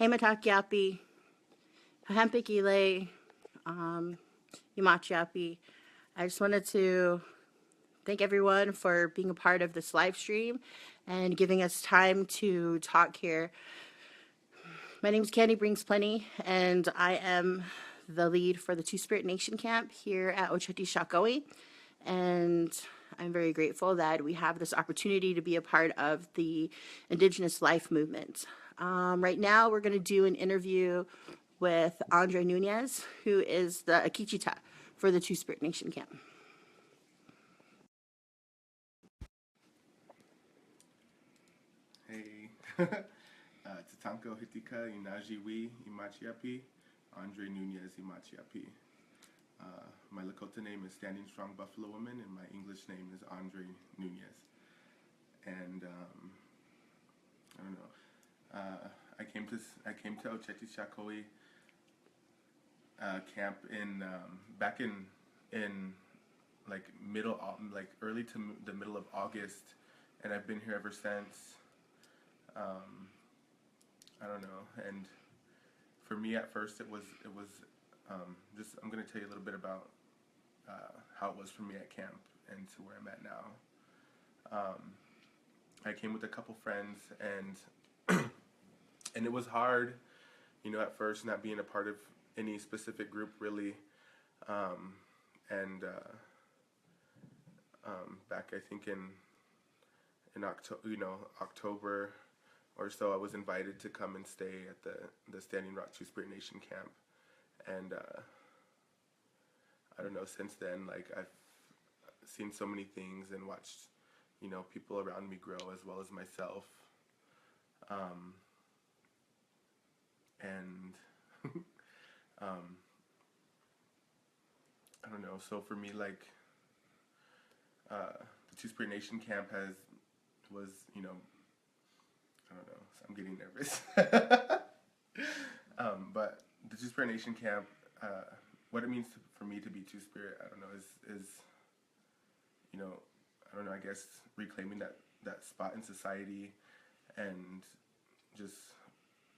Hematakyapi, Pahempikile, Yumachiapi. I just wanted to thank everyone for being a part of this live stream and giving us time to talk here. My name is Candi Brings Plenty, and I am the lead for the Two-Spirit Nation Camp here at Oceti Sakowin. And I'm very grateful that we have this opportunity to be a part of the Indigenous life movement. Right now, we're going to do an interview with Andre Nunez, who is the Akichita for the Two-Spirit Nation Camp. Hey, Tatanko Hitika Inajiwi Imachiapi, Andre Nunez Imachiapi. My Lakota name is Standing Strong Buffalo Woman, and my English name is Andre Nunez. And I don't know. I came to Oceti Sakowin camp in back in like early to the middle of August, and I've been here ever since. I don't know, and for me at first it was just, I'm going to tell you a little bit about how it was for me at camp and to where I'm at now. I came with a couple friends, and and it was hard, you know, at first, not being a part of any specific group really, and back I think in October or so, I was invited to come and stay at the Standing Rock Two-Spirit Nation camp, and I don't know, since then, like, I've seen so many things and watched, you know, people around me grow as well as myself, and I don't know, so for me, like, the Two-Spirit Nation camp was, you know, I don't know, so I'm getting nervous. But the Two-Spirit Nation camp, what it means for me to be Two-Spirit, I don't know, is, you know, I don't know, I guess reclaiming that spot in society, and just,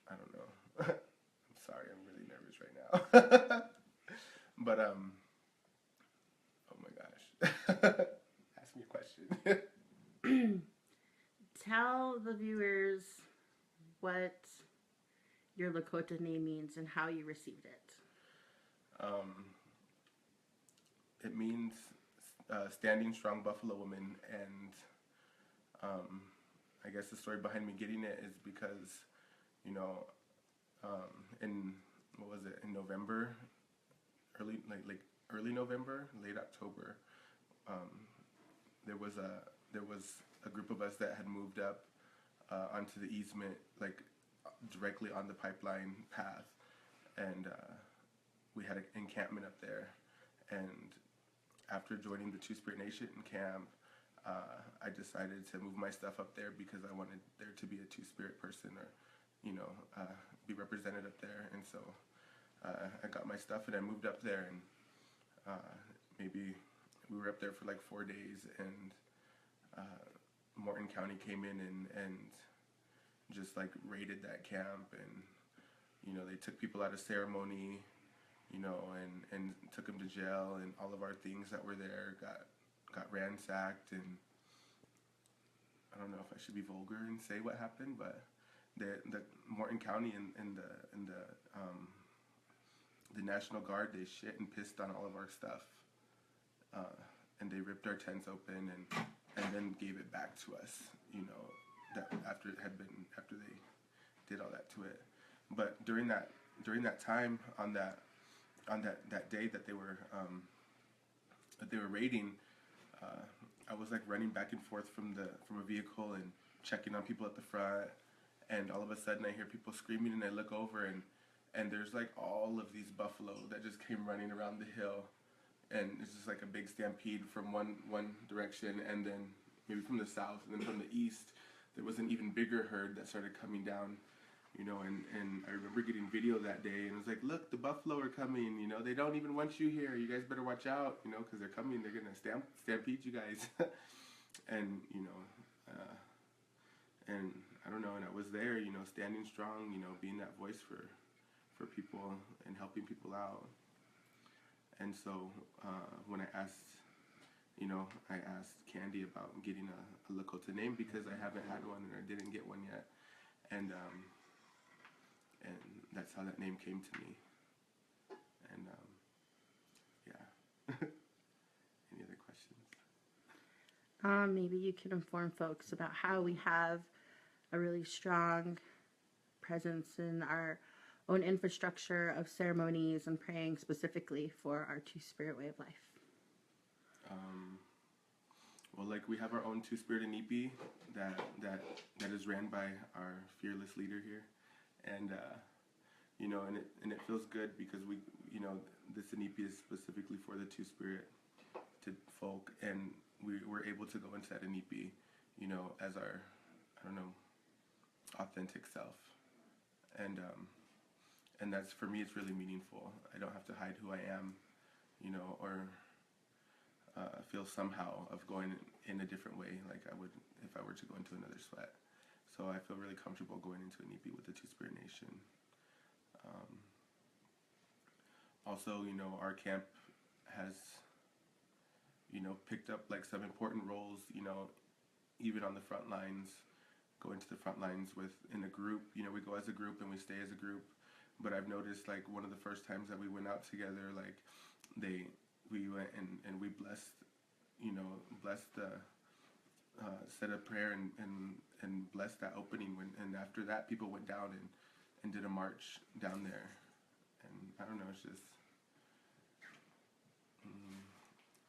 I don't know. I'm sorry, I'm really nervous right now. But, oh my gosh. Ask me a question. Tell the viewers what your Lakota name means and how you received it. It means Standing Strong Buffalo Woman, and I guess the story behind me getting it is because, you know, in November, early November, late October, there was a group of us that had moved up onto the easement, like directly on the pipeline path, and we had an encampment up there. And after joining the Two-Spirit Nation camp, I decided to move my stuff up there because I wanted there to be a Two-Spirit person, or, you know, be represented up there. And so I got my stuff and I moved up there, and maybe we were up there for like 4 days, and Morton County came in and just like raided that camp, and, you know, they took people out of ceremony, you know, and took them to jail, and all of our things that were there got ransacked. And I don't know if I should be vulgar and say what happened, but the Morton County and the National Guard, they shit and pissed on all of our stuff, and they ripped our tents open and then gave it back to us, you know, that after they did all that to it. But during that time, on that day that they were raiding, I was like running back and forth from a vehicle and checking on people at the front, and all of a sudden I hear people screaming, and I look over, and there's like all of these buffalo that just came running around the hill, and it's just like a big stampede from one direction, and then maybe from the south, and then from the east there was an even bigger herd that started coming down, you know, and I remember getting video that day, and it was like, look, the buffalo are coming, you know, they don't even want you here, you guys better watch out, you know, because they're coming, they're gonna stampede you guys. And, you know, and I don't know, and I was there, standing strong, being that voice for people and helping people out. And so when I asked Candi about getting a Lakota name because I haven't had one and I didn't get one yet, and that's how that name came to me. And yeah. Any other questions? Maybe you can inform folks about how we have a really strong presence in our own infrastructure of ceremonies and praying specifically for our Two-Spirit way of life. Well, like we have our own Two-Spirit Inipi that is ran by our fearless leader here, and and it feels good because this Inipi is specifically for the Two-Spirit to folk, and we were able to go into that Inipi, as our, authentic self, and that's, for me, it's really meaningful. I don't have to hide who I am, or feel somehow of going in a different way like I would if I were to go into another sweat. So I feel really comfortable going into an EP with the Two-Spirit Nation. Also, our camp has, picked up like some important roles, even on the front lines, going to the front lines in a group. We go as a group and we stay as a group. But I've noticed, like, one of the first times that we went out together, like, we went and we blessed the said a prayer and blessed that opening, and after that people went down and did a march down there, and I don't know, it's just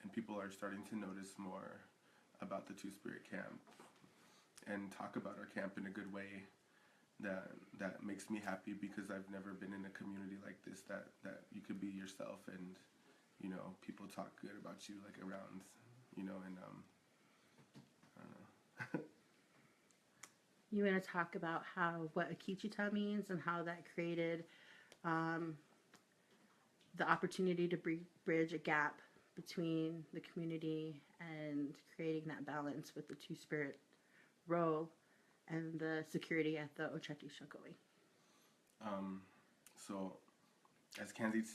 and people are starting to notice more about the Two-Spirit camp and talk about our camp in a good way that makes me happy, because I've never been in a community like this that you could be yourself and people talk good about you, like, around, and I don't know. You want to talk about what Akichita means and how that created the opportunity to bridge a gap between the community and creating that balance with the Two-Spirit role and the security at the Oceti Sakowin. So, as Candi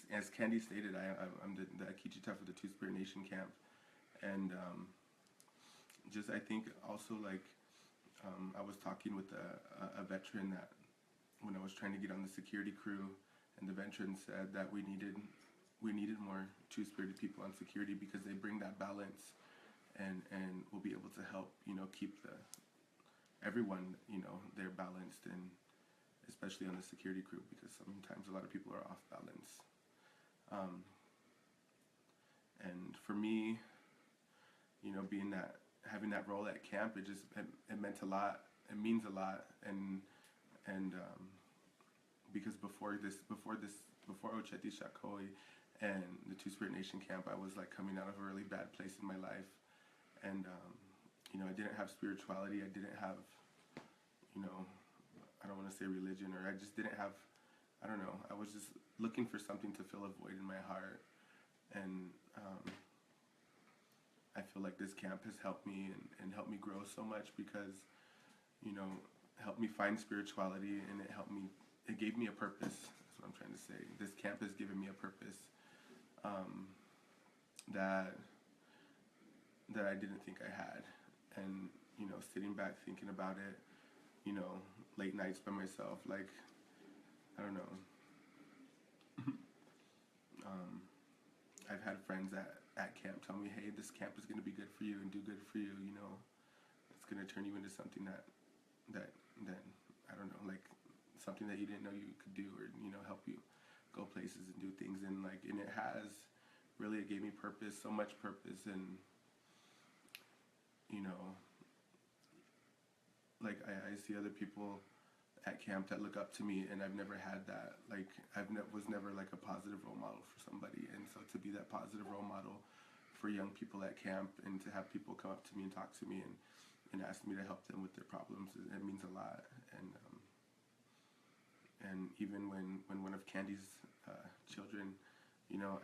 stated, I'm the Akichita for the Two-Spirit Nation camp, and just, I think also, like, I was talking with a veteran that when I was trying to get on the security crew, and the veteran said that we needed more Two-Spirited people on security because they bring that balance, and will be able to help keep everyone they're balanced, and especially on the security crew, because sometimes a lot of people are off balance. And for me, having that role at camp, it meant a lot. It means a lot, and because before Oceti Sakowin and the Two-Spirit Nation camp, I was, like, coming out of a really bad place in my life, and I didn't have spirituality. I didn't have, I don't want to say religion, or I just didn't have, I don't know. I was just looking for something to fill a void in my heart, and I feel like this camp has helped me and helped me grow so much, because, helped me find spirituality, and it gave me a purpose. That's what I'm trying to say. This camp has given me a purpose that I didn't think I had, and sitting back thinking about it, late nights by myself, like, I don't know. I've had friends at camp tell me, hey, this camp is going to be good for you and do good for you, it's going to turn you into something that I don't know, like, something that you didn't know you could do, or help you go places and do things, and it has really, it gave me purpose, so much purpose, and like, I see other people at camp that look up to me, and I've never had that. Like, was never, like, a positive role model for somebody, and so to be that positive role model for young people at camp, and to have people come up to me and talk to me and ask me to help them with their problems, it means a lot. And even when one of Candi's children,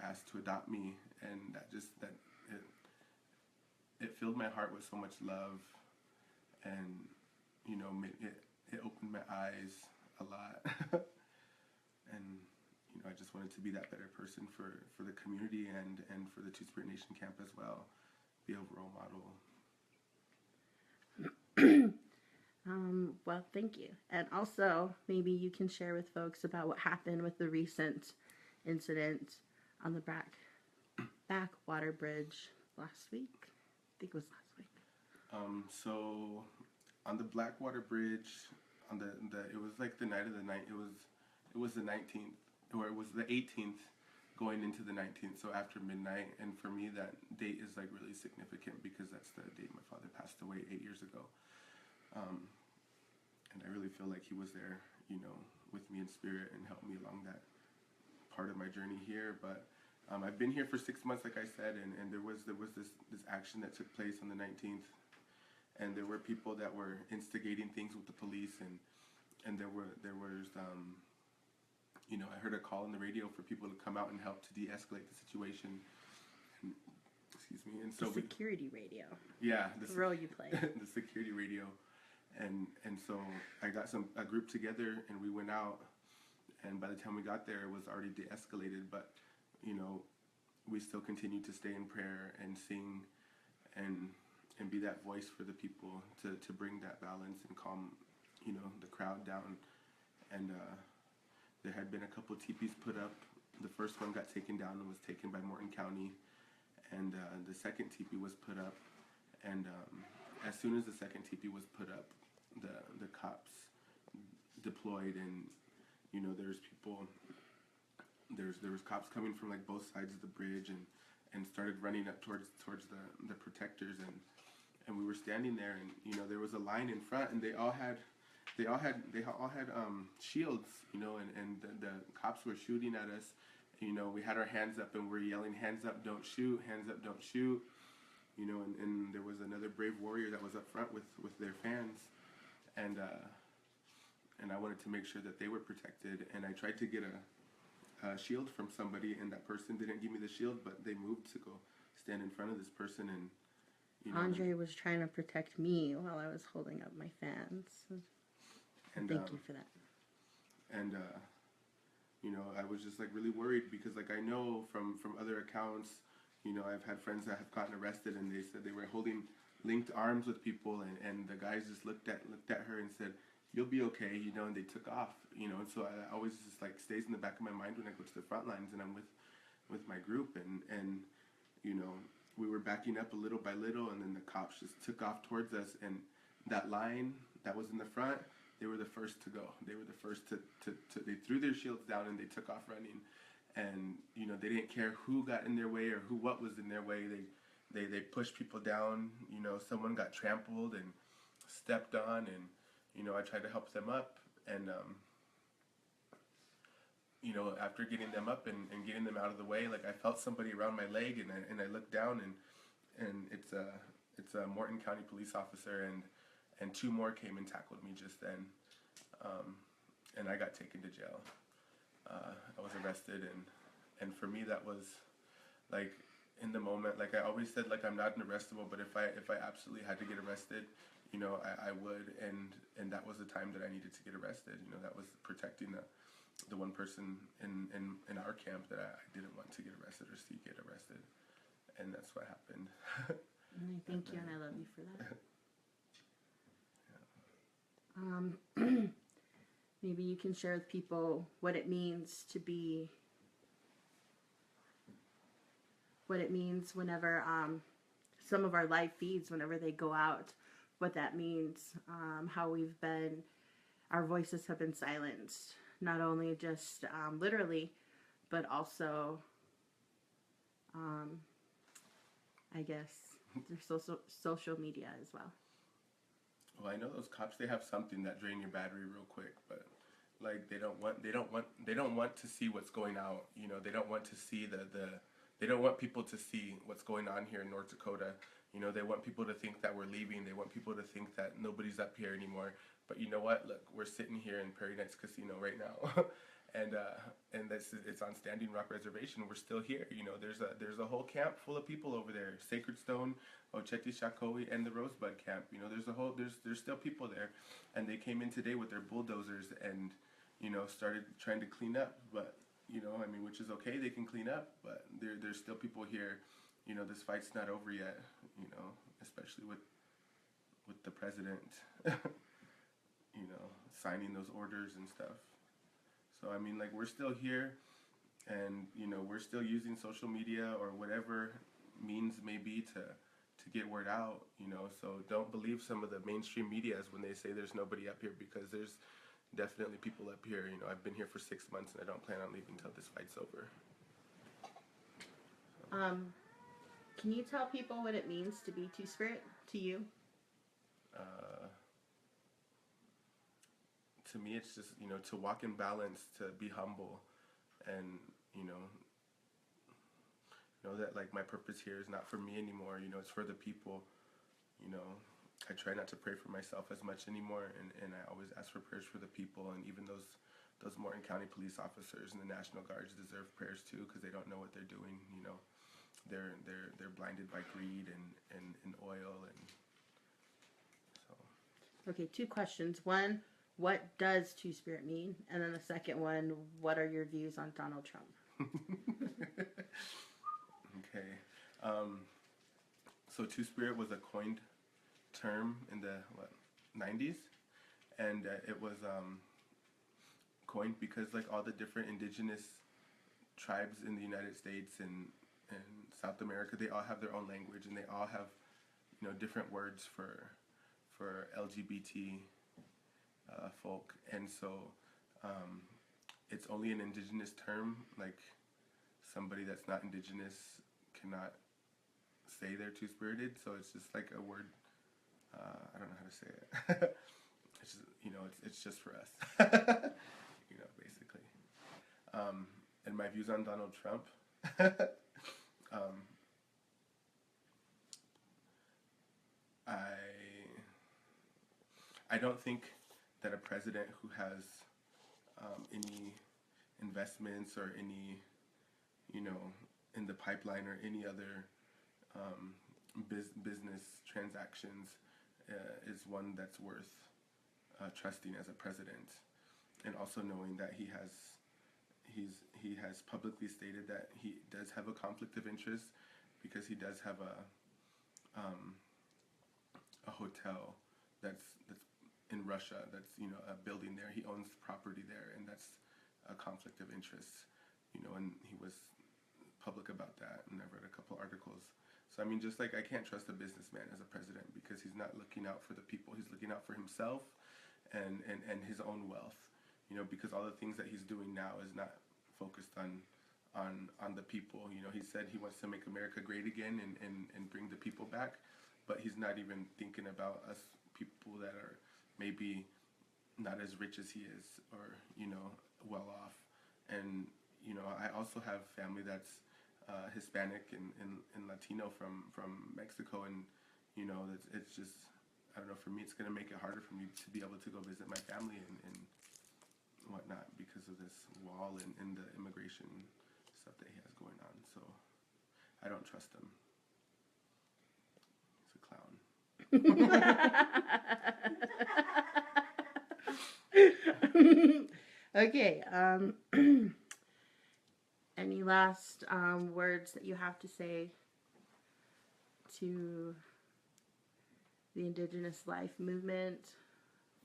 asked to adopt me, and it filled my heart with so much love, and it opened my eyes a lot. And I just wanted to be that better person for the community and for the Two Spirit Nation camp as well, be a role model. Well, thank you. And also, maybe you can share with folks about what happened with the recent incident on the backwater bridge last week. I think it was last week. So on the Blackwater Bridge, on the it was like the night of the night. It was the 19th, or it was the 18th, going into the 19th. So after midnight, and for me that date is like really significant because that's the date my father passed away 8 years ago. And I really feel like he was there, with me in spirit and helped me along that part of my journey here. But I've been here for 6 months, like I said, and there was this action that took place on the 19th, and there were people that were instigating things with the police, and there was I heard a call on the radio for people to come out and help to de-escalate the situation. And, excuse me. And so the security radio. Yeah, the role you play. The security radio. And so I got a group together, and we went out, and by the time we got there, it was already de-escalated, but we still continued to stay in prayer and sing and be that voice for the people to bring that balance and calm the crowd down. And there had been a couple teepees put up. The first one got taken down and was taken by Morton County, and the second teepee was put up, and as soon as the second teepee was put up, the cops deployed, and there's people, there was cops coming from like both sides of the bridge, and started running up towards the protectors, and we were standing there, and there was a line in front, and they all had shields, and the cops were shooting at us. We had our hands up and we're yelling, "Hands up, don't shoot! Hands up, don't shoot!" And there was another brave warrior that was up front with their fans, and I wanted to make sure that they were protected, and I tried to get a shield from somebody, and that person didn't give me the shield, but they moved to go stand in front of this person, and Andre was trying to protect me while I was holding up my fans. And thank you for that. And I was just like really worried because like I know from other accounts, I've had friends that have gotten arrested, and they said they were holding linked arms with people, and the guys just looked at her and said, "You'll be okay," and they took off, and so I always just like stays in the back of my mind when I go to the front lines and I'm with my group, and we were backing up a little by little, and then the cops just took off towards us, and that line that was in the front, they were the first to go. They were the first to they threw their shields down and they took off running. And, they didn't care who got in their way or what was in their way. They pushed people down. Someone got trampled and stepped on, and, I tried to help them up. And, after getting them up and getting them out of the way, like I felt somebody around my leg, and I looked down, and it's a Morton County police officer, and two more came and tackled me just then, and I got taken to jail. I was arrested, and for me that was like in the moment, like I always said, like I'm not an arrestable, but if I absolutely had to get arrested, I would, and that was the time that I needed to get arrested. That was protecting the one person in our camp that I didn't want to get arrested or see get arrested, and that's what happened. And I thank you, and I love you for that. Maybe you can share with people what it means whenever some of our live feeds, whenever they go out, what that means, how our voices have been silenced, not only just literally, but also, I guess, through social media as well. Well, I know those cops, they have something that drain your battery real quick, but like they don't want to see what's going out. They don't want to see they don't want people to see what's going on here in North Dakota. They want people to think that we're leaving. They want people to think that nobody's up here anymore. But you know what? Look, we're sitting here in Prairie Nights Casino right now, and it's on Standing Rock Reservation. We're still here. You know, there's a whole camp full of people over there. Sacred Stone, Oceti Sakowin, and the Rosebud Camp. You know, there's still people there, and they came in today with their bulldozers and, you know, started trying to clean up. But, you know, I mean, which is okay, they can clean up, but there's still people here. You know, this fight's not over yet. You know, especially with the president, you know, signing those orders and stuff. So, I mean, like, we're still here, and, you know, we're still using social media or whatever means may be to get word out, you know. So don't believe some of the mainstream medias when they say there's nobody up here, because there's definitely people up here. You know, I've been here for 6 months, and I don't plan on leaving until this fight's over. Can you tell people what it means to be Two-Spirit to you? To me, it's just, you know, to walk in balance, to be humble, and, you know that, like, my purpose here is not for me anymore. You know, it's for the people. You know, I try not to pray for myself as much anymore, and I always ask for prayers for the people. And even those Morton County police officers and the National Guards deserve prayers too, because they don't know what they're doing. You know, they're blinded by greed and oil, and so. Okay, 2 questions. One, what does Two-Spirit mean? And then the second one, what are your views on Donald Trump? Okay. So Two-Spirit was a coined term in the 90s, and it was coined because, like, all the different indigenous tribes in the United States and South America, they all have their own language, and they all have, you know, different words for LGBT folk, and so it's only an indigenous term. Like, somebody that's not indigenous cannot say they're two-spirited, so it's just like a word. I don't know how to say it. It's just, you know, it's just for us. You know, basically. And my views on Donald Trump. I don't think that a president who has any investments or any, you know, in the pipeline or any other business transactions is one that's worth trusting as a president, and also knowing that he has publicly stated that he does have a conflict of interest, because he does have a hotel that's in Russia, that's, you know, a building there. He owns property there, and that's a conflict of interest, you know, and he was public about that, and I've read a couple articles. So, I mean, just like I can't trust a businessman as a president, because he's not looking out for the people. He's looking out for himself and his own wealth, you know, because all the things that he's doing now is not focused on the people. You know, he said he wants to make America great again and bring the people back, but he's not even thinking about us people that are maybe not as rich as he is, or, you know, well off. And, you know, I also have family that's Hispanic and Latino from Mexico, and, you know, it's just, I don't know, for me it's going to make it harder for me to be able to go visit my family and whatnot, because of this wall and the immigration stuff that he has going on. So I don't trust him. He's a clown. Okay. Any last words that you have to say to the Indigenous Life Movement,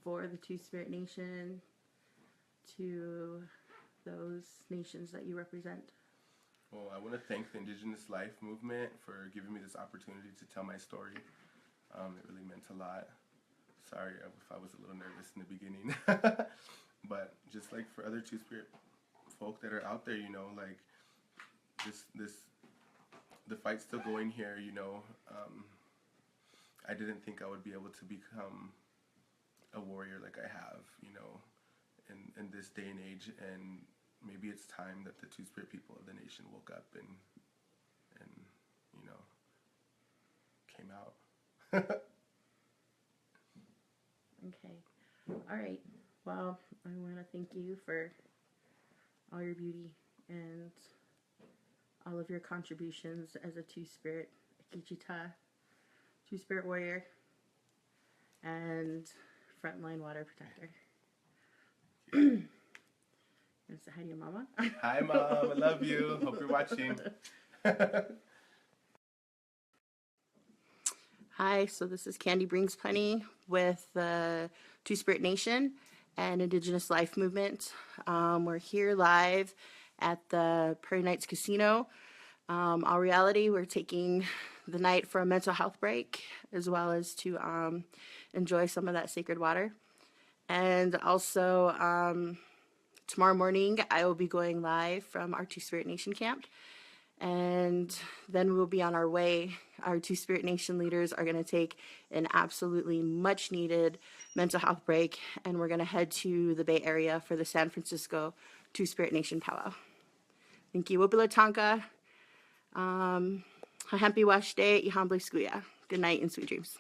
for the Two-Spirit Nation, to those nations that you represent? Well, I want to thank the Indigenous Life Movement for giving me this opportunity to tell my story. It really meant a lot. Sorry if I was a little nervous in the beginning. But just like for other Two-Spirit folk that are out there, you know, like, the fight's still going here, you know. I didn't think I would be able to become a warrior like I have, you know, in this day and age, and maybe it's time that the Two-Spirit people of the nation woke up and you know, came out. Okay. All right. Well, I want to thank you for all your beauty, and all of your contributions as a two-spirit Akichita, two-spirit warrior, and frontline water protector. And say hi to your mama. Hi, Mom. I love you. Hope you're watching. Hi, so this is Candi Brings Plenty with the Two Spirit Nation and Indigenous Life Movement. We're here live at the Prairie Nights Casino. All reality, we're taking the night for a mental health break, as well as to enjoy some of that sacred water. And also, tomorrow morning, I will be going live from our Two Spirit Nation camp. And then we'll be on our way. Our Two Spirit Nation leaders are going to take an absolutely much needed mental health break, and we're going to head to the Bay Area for the San Francisco Two Spirit Nation powwow. Thank you. Wopila Tonka. Hahempi Wash Day. Ihambli Skuya. Good night and sweet dreams.